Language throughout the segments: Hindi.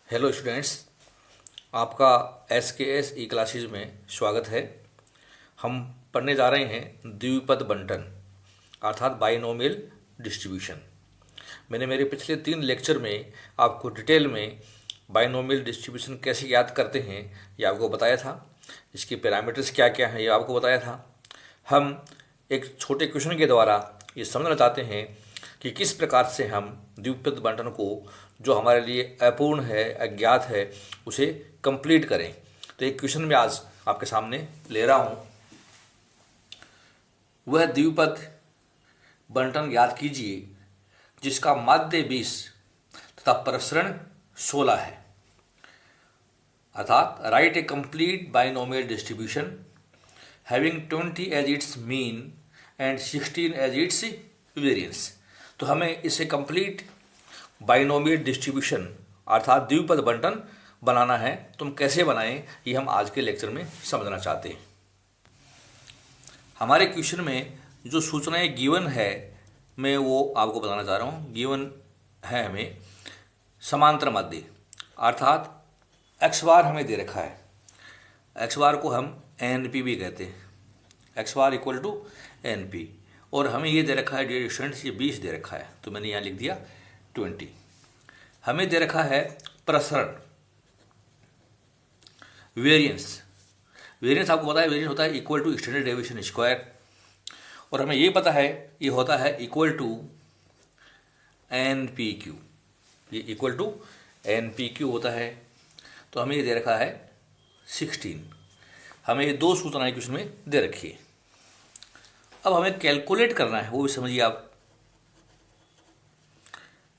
हेलो स्टूडेंट्स, आपका एस के एस ई क्लासेज में स्वागत है। हम पढ़ने जा रहे हैं द्विपद बंटन अर्थात बाइनोमियल डिस्ट्रीब्यूशन। मैंने मेरे पिछले 3 लेक्चर में आपको डिटेल में बाइनोमियल डिस्ट्रीब्यूशन कैसे याद करते हैं ये आपको बताया था। इसके पैरामीटर्स क्या क्या हैं ये आपको बताया था। हम एक छोटे क्वेश्चन के द्वारा ये समझना चाहते हैं कि किस प्रकार से हम द्विपद बंटन को, जो हमारे लिए अपूर्ण है, अज्ञात है, उसे कंप्लीट करें। तो एक क्वेश्चन मैं आज आपके सामने ले रहा हूँ। वह द्विपद बंटन याद कीजिए जिसका माध्य 20 तथा प्रसरण 16 है। अर्थात write a complete binomial distribution having 20 as its mean and 16 as its variance. तो हमें इसे कंप्लीट बाइनोमियल डिस्ट्रीब्यूशन अर्थात द्विपद बंटन बनाना है। तो हम कैसे बनाएं ये हम आज के लेक्चर में समझना चाहते हैं। हमारे क्वेश्चन में जो सूचनाएं गिवन है मैं वो आपको बताना चाह रहा हूँ। गिवन है हमें समांतर माध्य अर्थात एक्स बार हमें दे रखा है। एक्स बार को हम एन पी भी कहते हैं। X bar equal to N p, और हमें ये दे रखा है डियर स्टूडेंट्स, ये 20 दे रखा है तो मैंने यहाँ लिख दिया 20। हमें दे रखा है प्रसरण वेरिएंस। वेरिएंस आपको पता है, वेरिएंस होता है equal to standard deviation square, और हमें ये पता है ये होता है equal to N P Q. ये equal to N P Q होता है। तो हमें ये दे रखा है 16। हमें ये 2 सूचनाएं क्वेश्चन में दे रखी है। अब हमें कैलकुलेट करना है, वो भी समझिए आप।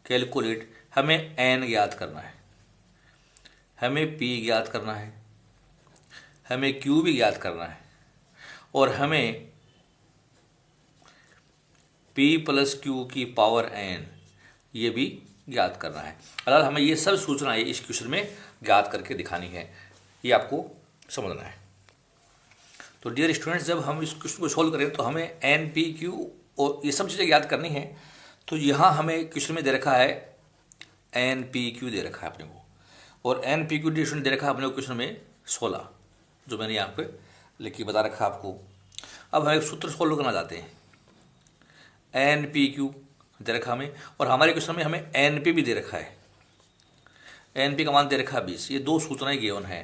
कैलकुलेट, हमें एन ज्ञात करना है, हमें पी ज्ञात करना है, हमें क्यू भी ज्ञात करना है, और हमें पी प्लस क्यू की पावर एन ये भी ज्ञात करना है। अर्थात हमें ये सब सूचनाएं इस क्वेश्चन में ज्ञात करके दिखानी है। ये आपको समझना है। तो डियर स्टूडेंट्स, जब हम इस क्वेश्चन को सोल्व करें तो हमें एन पी क्यू और ये सब चीज़ें याद करनी है। तो यहाँ हमें क्वेश्चन में दे रखा है एन पी क्यू दे रखा है अपने को, और N P Q student they रखा है अपने को क्वेश्चन में 16, जो मैंने यहाँ पे लिख के बता रखा है आपको। अब हम एक सूत्र सोल्व करना चाहते हैं। एन पी क्यू दे रखा हमें, और हमारे क्वेश्चन में हमें एन पी भी दे रखा है। एन पी का मान दे रखा है 20। ये 2 सूचनाएं गिवन है।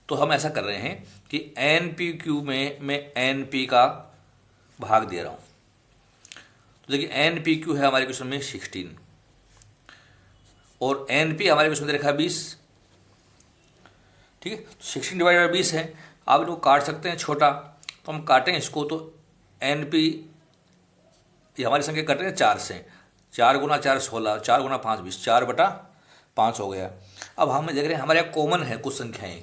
तो हम ऐसा कर रहे हैं कि एन पी क्यू में मैं एन पी का भाग दे रहा हूँ। तो देखिए एन पी क्यू है हमारे क्वेश्चन में 16, और एन पी हमारे क्वेश्चन में दे रखा है 20। ठीक है, तो 16 डिवाइडेड बाई 20 है। आप इनको काट सकते हैं छोटा, तो हम काटें इसको। तो एन पी ये हमारी संख्या कट रही है 4 से। 4 गुना 4 16, 4 गुना 5 20, 4/5 हो गया। अब हम देख रहे हैं हमारे यहाँ कॉमन है कुछ संख्याएं।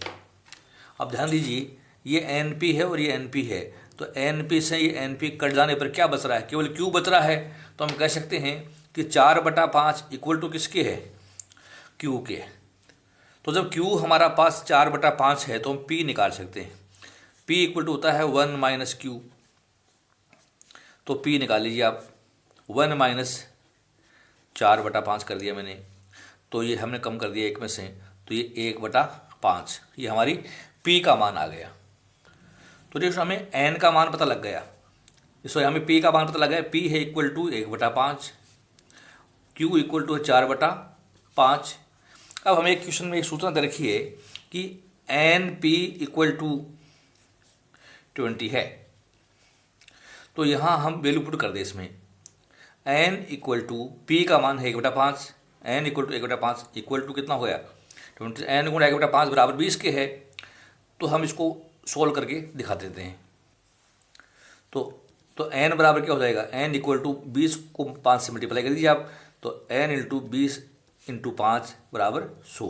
अब ध्यान दीजिए, ये एन पी है और ये एन पी है। तो एन पी से ये एन पी कट जाने पर क्या बच रहा है? केवल क्यू बच रहा है। तो हम कह सकते हैं कि 4/5 इक्वल टू किसके है? क्यू के। तो जब क्यू हमारा पास 4/5 है तो हम पी निकाल सकते हैं। पी इक्वल टू होता है 1 माइनस क्यू। तो पी निकाल लीजिए आप। 1 माइनस 4/5 कर दिया मैंने, तो ये हमने कम कर दिया 1 में से, तो ये 1/5 ये हमारी पी का मान आ गया। तो देखो हमें एन का मान पता लग गया, सॉरी हमें पी का मान पता लग गया। पी है equal to 1/5, q equal to 4/5। अब हमें एक क्वेश्चन में एक सूचना दे रखी है कि एन पी इक्वल टू 20 है। तो यहाँ हम वैल्यू पुट कर दें इसमें। एन इक्वल टू पी का मान है 1/5, n equal to 1/5 equal to कितना हो गया 20। एन गुणा 1/5 बराबर 20 के है। तो हम इसको सोल्व करके दिखा देते हैं। तो एन बराबर क्या हो जाएगा? एन इक्वल टू 20 को 5 से मल्टीप्लाई कर दीजिए आप। तो एन इंटू 20 इंटू 5 बराबर 100।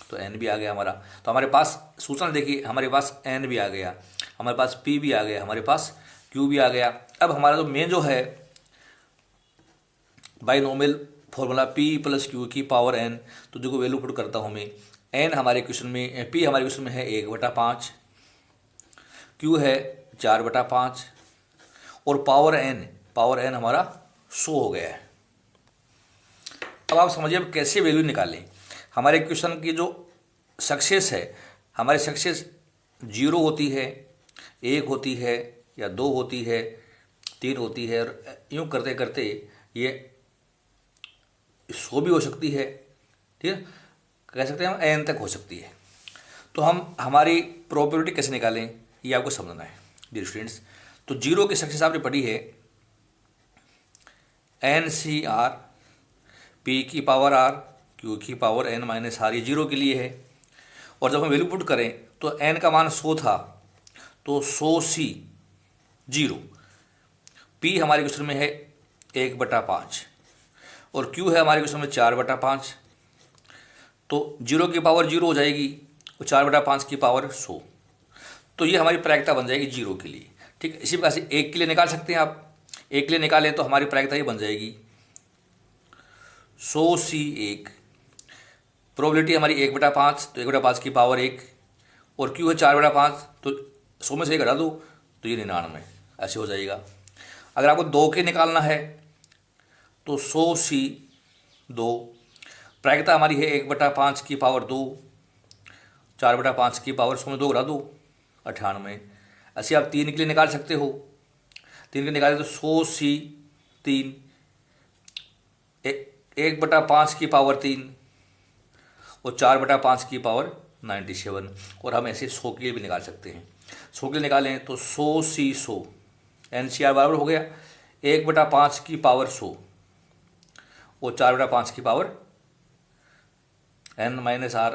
तो एन भी आ गया हमारा। तो हमारे पास सूचना देखिए, हमारे पास एन भी आ गया, हमारे पास पी भी आ गया, हमारे पास क्यू भी आ गया। अब हमारा जो मेन जो है binomial formula P plus Q की पावर एन, तो जो वैल्यू पुट करता हूँ मैं। एन हमारे क्वेश्चन में, पी हमारे क्वेश्चन में है 1/5, क्यू है 4/5, और पावर एन हमारा 100 हो गया है। अब आप समझिए अब कैसे वैल्यू निकालें। हमारे क्वेश्चन की जो सक्सेस है, हमारी सक्सेस 0 होती है, 1 होती है, या 2 होती है, 3 होती है, और यूँ करते करते ये 100 भी हो सकती है, ठीक है, कह सकते हैं हम n तक हो सकती है। तो हम हमारी प्रोबेबिलिटी कैसे निकालें ये आपको समझना है डियर स्टूडेंट्स। तो 0 की सक्सेस आपने पढ़ी है NCR P की पावर R Q की पावर n माइनस R, ये 0 के लिए है। और जब हम वैल्यू पुट करें तो n का मान 100 था, तो 100C 0, P हमारे क्वेश्चन में है 1/5 और Q है हमारे क्वेश्चन में 4/5। तो 0 की पावर 0 हो जाएगी और 4/5 की पावर 100। तो ये हमारी प्रायिकता बन जाएगी 0 के लिए, ठीक है। इसी प्रकार से 1 के लिए निकाल सकते हैं आप, 1 के लिए निकालें तो हमारी प्रायिकता ये बन जाएगी 100C1। प्रोबेबिलिटी हमारी 1/5, तो 1/5 की पावर 1, और Q है 4/5, तो 100 में से 1 घटा दो तो ये 99 ऐसे हो जाएगा। अगर आपको 2 के निकालना है तो 100C2, प्रायिकता हमारी है 1/5 की पावर 2, 4/5 की पावर 100 में 2 घटा दो 98। ऐसे आप 3 के लिए निकाल सकते हो, 3 के लिए निकालें तो 100C3 1/5 की पावर 3 और 4/5 की पावर 97। और हम ऐसे 100 के लिए भी निकाल सकते हैं। 100 के लिए निकालें तो 100C100 NCR बराबर हो गया 1/5 की पावर 100 और 4/5 की पावर n माइनस R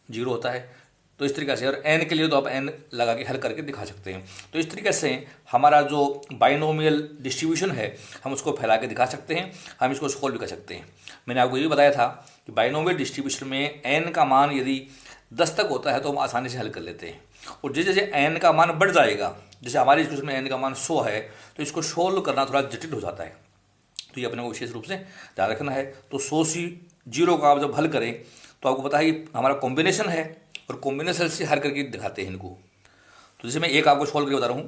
0 होता है। तो इस तरीके से, और n के लिए तो आप n लगा के हल करके दिखा सकते हैं। तो इस तरीके से हमारा जो बाइनोमियल डिस्ट्रीब्यूशन है हम उसको फैला के दिखा सकते हैं, हम इसको सोल्व भी कर सकते हैं। मैंने आपको ये भी बताया था कि बाइनोमियल डिस्ट्रीब्यूशन में n का मान यदि 10 तक होता है तो हम आसानी से हल कर लेते हैं, और जैसे जैसे n का मान बढ़ जाएगा, जैसे हमारे इक्वेशन में n का मान 100 है तो इसको सोल्व करना थोड़ा जटिल हो जाता है। तो ये अपने को विशेष रूप से ध्यान रखना है। तो 100C0 को आप जब हल करें तो आपको पता है कि हमारा कॉम्बिनेशन है, और कॉम्बिनेशन से हल करके दिखाते हैं इनको। तो जैसे मैं एक आपको सोल्व करके बता रहा हूँ,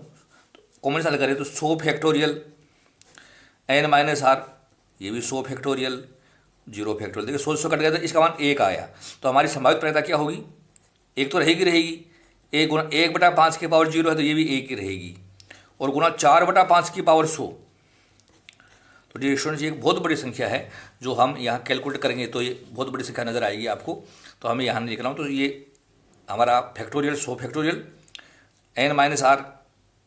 तो कॉम्बिनेशन हल करें तो 100 फैक्टोरियल n माइनस R, ये भी 100 फैक्टोरियल 0 फैक्टोरियल। देखिए 100 कट गया तो इसका मान 1 आया, तो हमारी संभावित प्रायिकता क्या होगी, 1 तो रहेगी 1 गुना 1/5 की पावर 0 है तो ये भी 1 ही रहेगी, और गुना 4/5 की पावर 100। तो डियर स्टूडेंट्स ये एक बहुत बड़ी संख्या है जो हम यहाँ कैलकुलेट करेंगे तो ये बहुत बड़ी संख्या नज़र आएगी आपको। तो हमें यहाँ लिख रहा हूँ, तो ये हमारा factorial 100 factorial n minus R,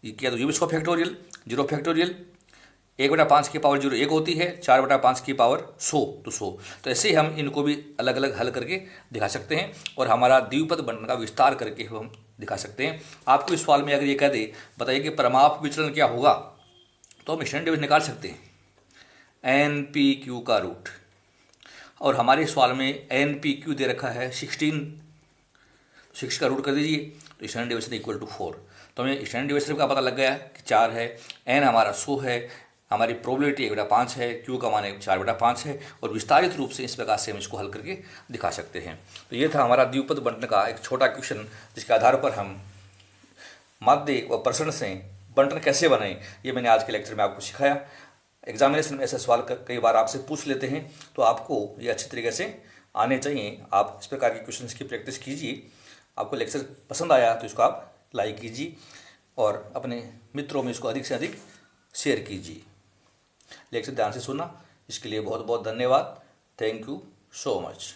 ये किया तो ये भी 100 फैक्टोरियल 0 फैक्टोरियल 1/5 की पावर 0 1 होती है, 4/5 की पावर 100 तो 100। तो ऐसे ही हम इनको भी अलग अलग हल करके दिखा सकते हैं, और हमारा द्विपद बंटन का विस्तार करके हम दिखा सकते हैं। आपको इस सवाल में अगर ये कह दे बताइए कि परमाप विचलन क्या होगा, तो हम स्टैंडर्ड डेविएशन निकाल सकते हैं NPQ का रूट, और हमारे सवाल में NPQ दे रखा है 6 का रूट कर दीजिए तो स्टैंडर्ड डेविएशन इक्वल टू 4। तो हमें स्टैंडर्ड डेविएशन का पता लग गया कि 4 है, n हमारा 100 है, हमारी प्रोबेबिलिटी 1/5 है, Q का मान 4/5 है, और विस्तारित रूप से इस प्रकार से हम इसको हल करके दिखा सकते हैं। तो ये था हमारा द्विपद बंटन का एक छोटा क्वेश्चन, जिसके आधार पर हम माध्य व प्रसरण से बंटन कैसे बनाएं ये मैंने आज के लेक्चर में आपको सिखाया। एग्जामिनेशन में ऐसे सवाल कई बार आपसे पूछ लेते हैं, तो आपको ये अच्छी तरीके से आने चाहिए। आप इस प्रकार के क्वेश्चंस की प्रैक्टिस कीजिए। आपको लेक्चर पसंद आया तो इसको आप लाइक कीजिए और अपने मित्रों में इसको अधिक से अधिक शेयर कीजिए। लेक्चर ध्यान से सुनना इसके लिए बहुत बहुत धन्यवाद। Thank you so much.